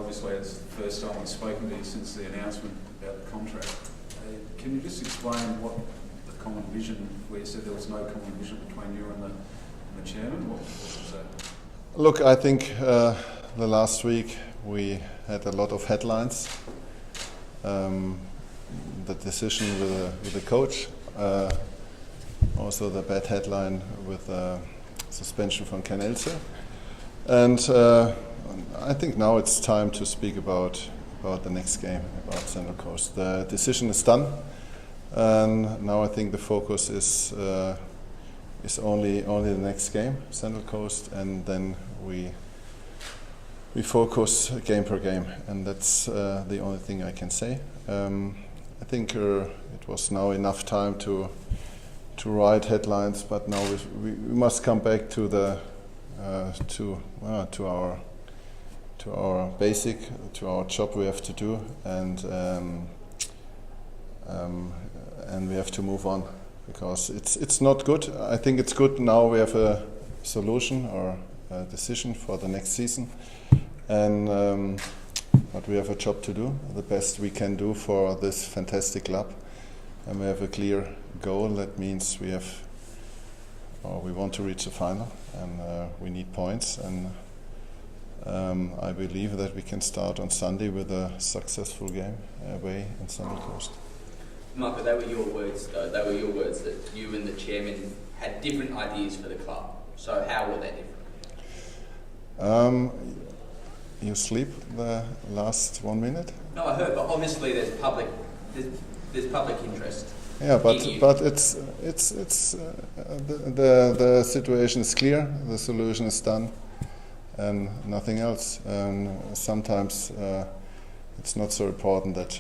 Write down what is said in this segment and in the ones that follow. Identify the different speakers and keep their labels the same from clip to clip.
Speaker 1: obviously it's the first time we've spoken to you since the announcement about the contract. Can you just explain what the common vision, where you said there was no common vision between you and the chairman? What was that?
Speaker 2: Look, I think the last week we had a lot of headlines. The decision with the coach, also the bad headline with suspension from Ken Elser. And I think now it's time to speak about the next game, about Central Coast. The decision is done, and now I think the focus is only the next game, Central Coast, and then we focus game per game, and that's the only thing I can say. I think it was now enough time to write headlines, but now we must come back to the to our basic, to our job we have to do, and we have to move on, because it's not good. I think it's good now we have a solution or a decision for the next season, and but we have a job to do, the best we can do for this fantastic club, and we have a clear goal. That means we want to reach the final, and we need points, and I believe that we can start on Sunday with a successful game away in Central Coast.
Speaker 3: Michael, they were your words, though. They were your words that you and the chairman had different ideas for the club. So how were they different?
Speaker 2: You sleep the last 1 minute?
Speaker 3: No, I heard, but obviously there's public interest.
Speaker 2: Yeah, but it's the situation is clear, the solution is done, and nothing else. And sometimes it's not so important that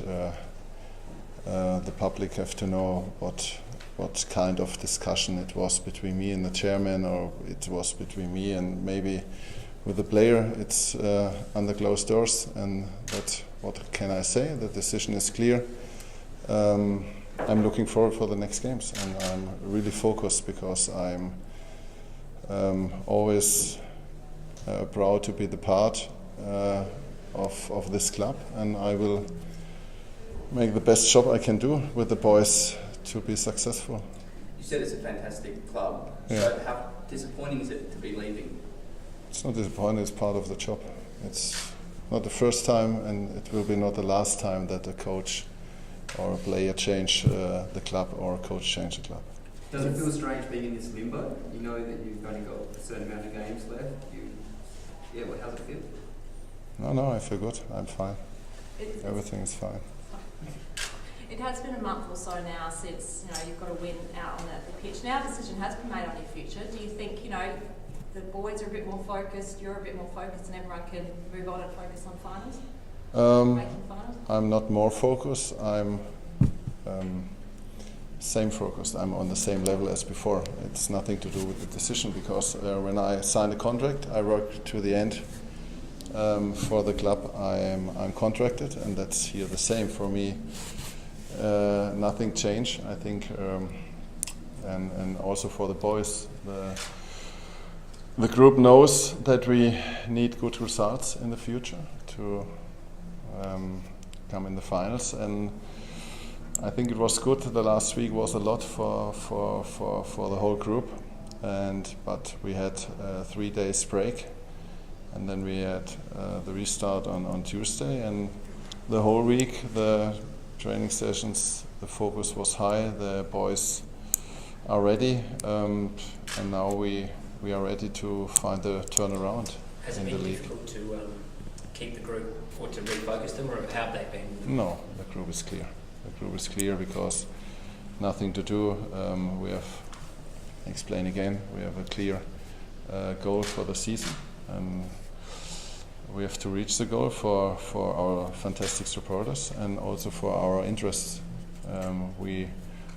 Speaker 2: the public have to know what kind of discussion it was between me and the chairman, or it was between me and maybe with the player. It's under closed doors, and that, what can I say? The decision is clear. I'm looking forward for the next games, and I'm really focused, because I'm always proud to be the part of this club, and I will make the best job I can do with the boys to be successful.
Speaker 3: You said it's a fantastic club.
Speaker 2: Yeah.
Speaker 3: So how disappointing is it to be leaving?
Speaker 2: It's not disappointing, it's part of the job. It's not the first time, and it will be not the last time that a coach or a player change the club, or a coach change the club.
Speaker 4: Does it feel strange being in this limbo? You know that you've only got a certain amount of games left. How's it feel?
Speaker 2: No, I feel good. I'm fine. Everything is fine.
Speaker 5: It has been a month or so now since you've got a win out on the pitch. Now a decision has been made on your future. Do you think the boys are a bit more focused, you're a bit more focused, and everyone can move on and focus on finals? Making finals?
Speaker 2: I'm not more focused. I'm same focused. I'm on the same level as before. It's nothing to do with the decision, because when I signed a contract, I worked to the end for the club. I'm contracted, and that's here the same for me. Nothing changed, I think, and also for the boys. The group knows that we need good results in the future to come in the finals, and I think it was good. The last week was a lot for the whole group, but we had 3 days break, and then we had the restart on Tuesday, and the whole week the training sessions, the focus was high. The boys are ready, and now we are ready to find the turnaround in the league.
Speaker 6: Has it been difficult to keep the group, or to refocus them, or how have they been?
Speaker 2: No, the group is clear. The group is clear, because nothing to do. We have, explain again, we have a clear goal for the season, and we have to reach the goal for our fantastic supporters, and also for our interests. We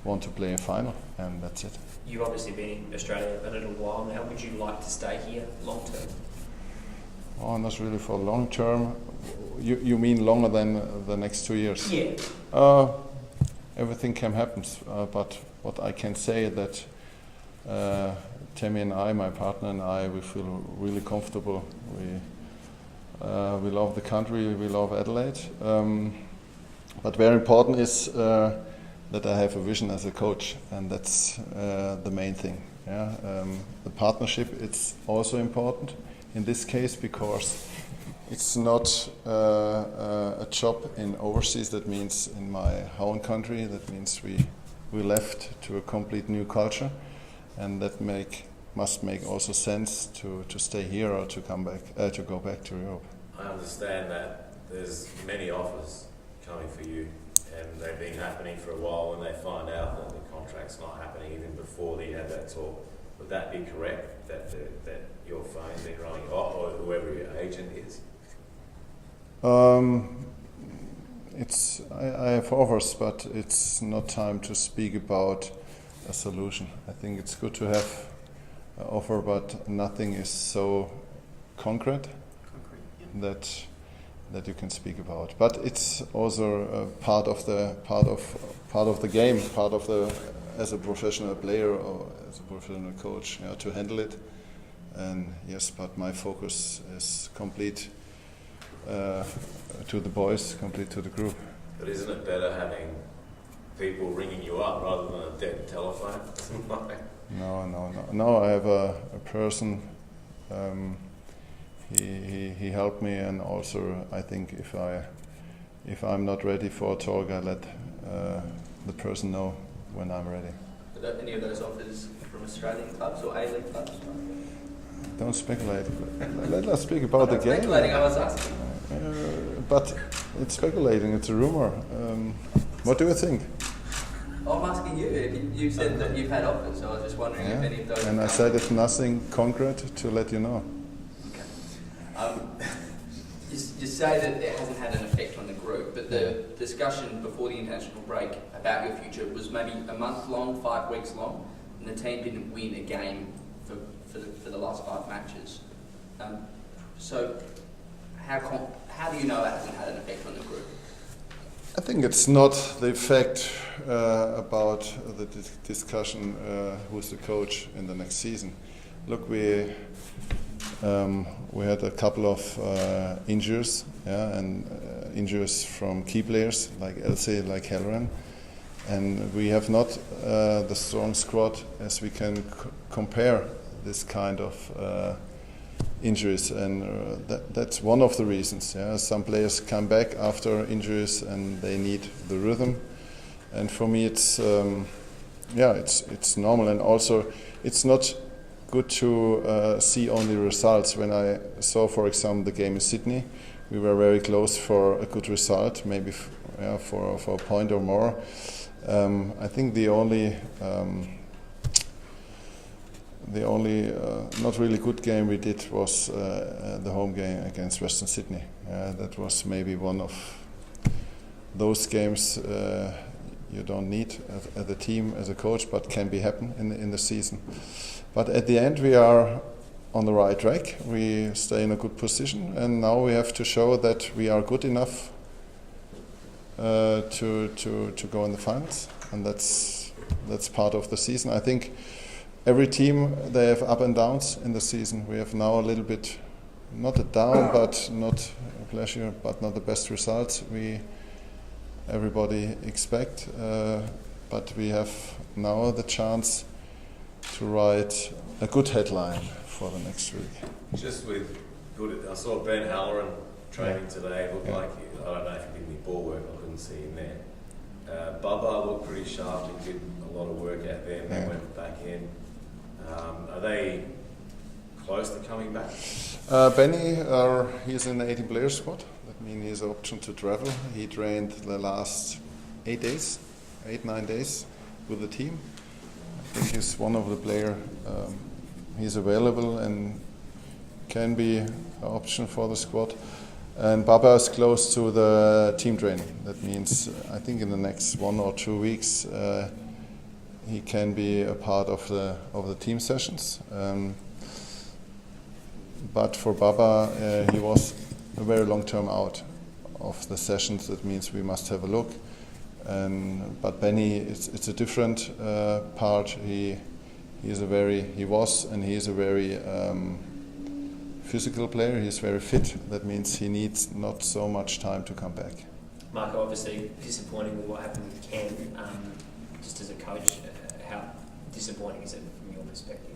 Speaker 2: want to play a final, and that's it.
Speaker 6: You've obviously been in Australia a little while now. Would you like to stay here long term?
Speaker 2: Oh, not really for long term. You mean longer than the next 2 years?
Speaker 6: Yeah.
Speaker 2: Everything can happen, but what I can say is that Tammy and I, my partner and I, we feel really comfortable. We love the country. We love Adelaide. But very important is that I have a vision as a coach, and that's the main thing. Yeah? The partnership, it's also important in this case because it's not a job in overseas. That means in my home country. That means we left to a complete new culture, and that must make also sense to stay here or to come back to go back to Europe.
Speaker 7: I understand that there's many offers coming for you, and they've been happening for a while. When they find out that the contract's not happening even before you had that talk, would that be correct? That your phone's been running, or whoever your agent is?
Speaker 2: I have offers, but it's not time to speak about a solution. I think it's good to have an offer, but nothing is so concrete that you can speak about. But it's also part of the game, as a professional player or as a professional coach, to handle it. And yes, but my focus is complete to the boys, complete to the group.
Speaker 7: But isn't it better having people ringing you up rather than a dead telephone?
Speaker 2: No. I have a person. He helped me, and also I think if I'm not ready for a talk, I let the person know when I'm ready.
Speaker 3: Are any of those offers from Australian clubs or A-League clubs?
Speaker 2: Don't speculate. Let us speak about the game.
Speaker 3: Speculating, I was asking.
Speaker 2: But it's speculating. It's a rumor. What do you think?
Speaker 3: I'm asking you. You said that you've had offers, so I was just wondering if any of those.
Speaker 2: And I said it's nothing concrete to let you know.
Speaker 3: You say that it hasn't had an effect on the group, but the discussion before the international break about your future was maybe a month long, 5 weeks long, and the team didn't win a game for the last 5 matches. So how do you know it hasn't had an effect on the group?
Speaker 2: I think it's not the effect about the discussion who's the coach in the next season. Look, we had a couple of injuries, and injuries from key players like Elsie, like Halloran, and we have not the strong squad as we can compare this kind of injuries, and that's one of the reasons. Yeah, some players come back after injuries and they need the rhythm, and for me it's normal, and also it's not good to see only results. When I saw, for example, the game in Sydney, we were very close for a good result, maybe for a point or more. I think the only not really good game we did was the home game against Western Sydney. That was maybe one of those games you don't need as a team, as a coach, but can be happen in the season. But at the end, we are on the right track. We stay in a good position, and now we have to show that we are good enough to go in the finals, and that's part of the season. I think every team, they have up and downs in the season. We have now a little bit, not a down, but not a pleasure, but not the best results everybody expect. But we have now the chance to write a good headline for the next week.
Speaker 7: Just with good, I saw Ben Halloran training today. It looked like, I don't know if he did any ball work, I couldn't see him there. Bubba looked pretty sharp, he did a lot of work out there and then went back in. Are they close to coming back?
Speaker 2: Benny, he's in the 18-player squad. That means he has an option to travel. He trained the last 8, 9 days with the team. I think he's one of the players. He's available and can be an option for the squad. And Baba is close to the team training. That means I think in the next 1 or 2 weeks he can be a part of the team sessions. But for Baba, he was a very long term out of the sessions. That means we must have a look. But Benny, it's a different part. He is a very physical player. He's very fit. That means he needs not so much time to come back.
Speaker 6: Marco, obviously disappointing with what happened with Ken. Just as a coach, how disappointing is it from your perspective?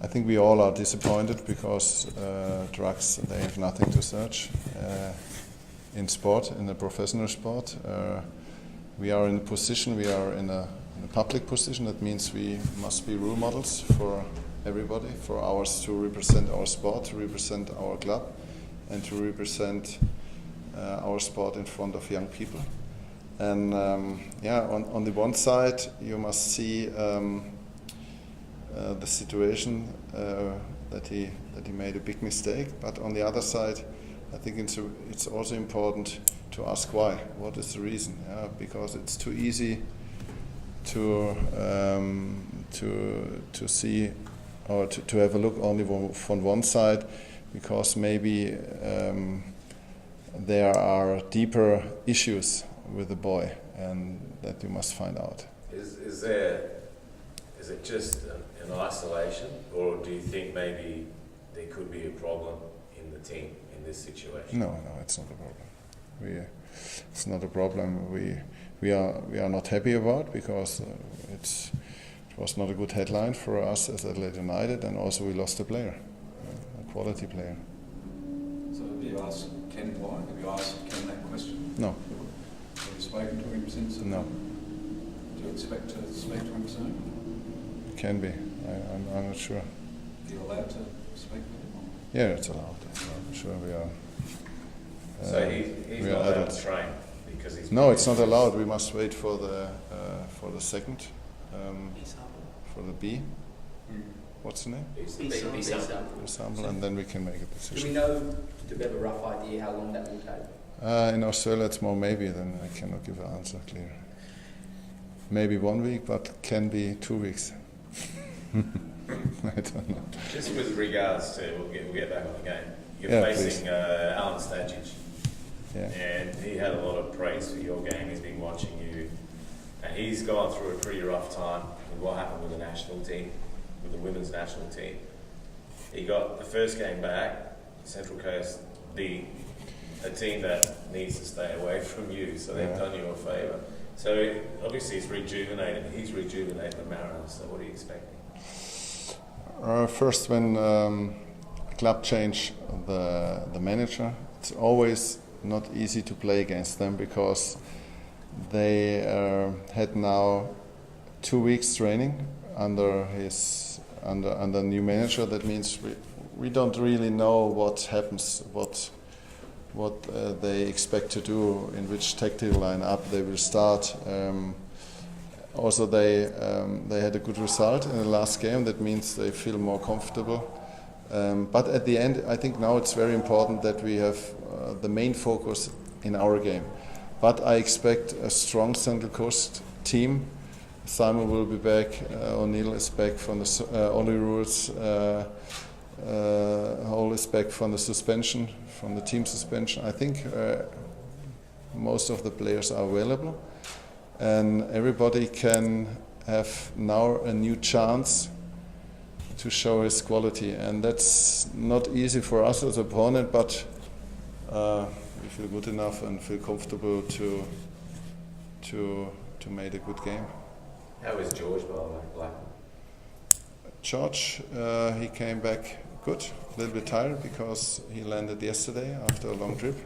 Speaker 2: I think we all are disappointed because drugs, they have nothing to search in sport, in a professional sport. We are in a position, we are in a public position. That means we must be role models for everybody, for ours to represent our sport, to represent our club, and to represent our sport in front of young people. And on the one side, you must see the situation that he made a big mistake. But on the other side, I think it's also important to ask why. What is the reason? Because it's too easy to see or to have a look only from one side, because maybe there are deeper issues with the boy, and that you must find out.
Speaker 7: Is it just an isolation, or do you think maybe there could be a problem in the team in this situation?
Speaker 2: No, it's not a problem. It's not a problem. We are not happy about, because it was not a good headline for us as Adelaide United, and also we lost a player, a quality player.
Speaker 1: So have you asked Ken why? Have you asked Ken that question?
Speaker 2: No.
Speaker 1: Have you spoken to him since?
Speaker 2: No.
Speaker 1: Do you expect to speak to him soon?
Speaker 2: It can be. I'm not sure.
Speaker 1: Are you allowed to speak with him?
Speaker 2: Yeah, it's allowed. I'm sure we are.
Speaker 7: So he's
Speaker 2: we
Speaker 7: not
Speaker 2: are
Speaker 7: allowed
Speaker 2: adults.
Speaker 7: to train because he's...
Speaker 2: No, it's not allowed. We must wait for the second, for the B. What's the name?
Speaker 3: B sample.
Speaker 2: The sample, and then we can make a
Speaker 3: Do we
Speaker 2: decision.
Speaker 3: know, do we have a rough idea how long that will take?
Speaker 2: In Australia, it's more maybe, then I cannot give an answer clear. Maybe 1 week, but can be 2 weeks. I don't know.
Speaker 7: Just with regards to, we'll get back on the game. You're
Speaker 2: Yeah,
Speaker 7: facing Alan Stajic,
Speaker 2: Yeah.
Speaker 7: and he had a lot of praise for your game. He's been watching you, and he's gone through a pretty rough time with what happened with the national team, with the women's national team. He got the first game back, Central Coast beat a team that needs to stay away from you, so they've done you a favour. So obviously he's rejuvenated the Mariners, so what are you expecting?
Speaker 2: First, when a club change the manager, it's always not easy to play against them, because they had now 2 weeks training under new manager. That means we don't really know what happens, what they expect to do, in which tactical line-up they will start. Also, they had a good result in the last game. That means they feel more comfortable. But at the end, I think now it's very important that we have the main focus in our game. But I expect a strong Central Coast team. Simon will be back. O'Neill is back from the Ollie rules. Hall is back from the suspension, from the team suspension. I think most of the players are available, and everybody can have now a new chance to show his quality, and that's not easy for us as opponent, but we feel good enough and feel comfortable to make a good game.
Speaker 7: How is George, by the way, Black?
Speaker 2: George, he came back good, a little bit tired because he landed yesterday after a long trip,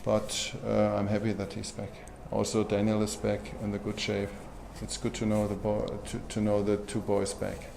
Speaker 2: but I'm happy that he's back. Also, Daniel is back in the good shape. It's good to know the two boys back.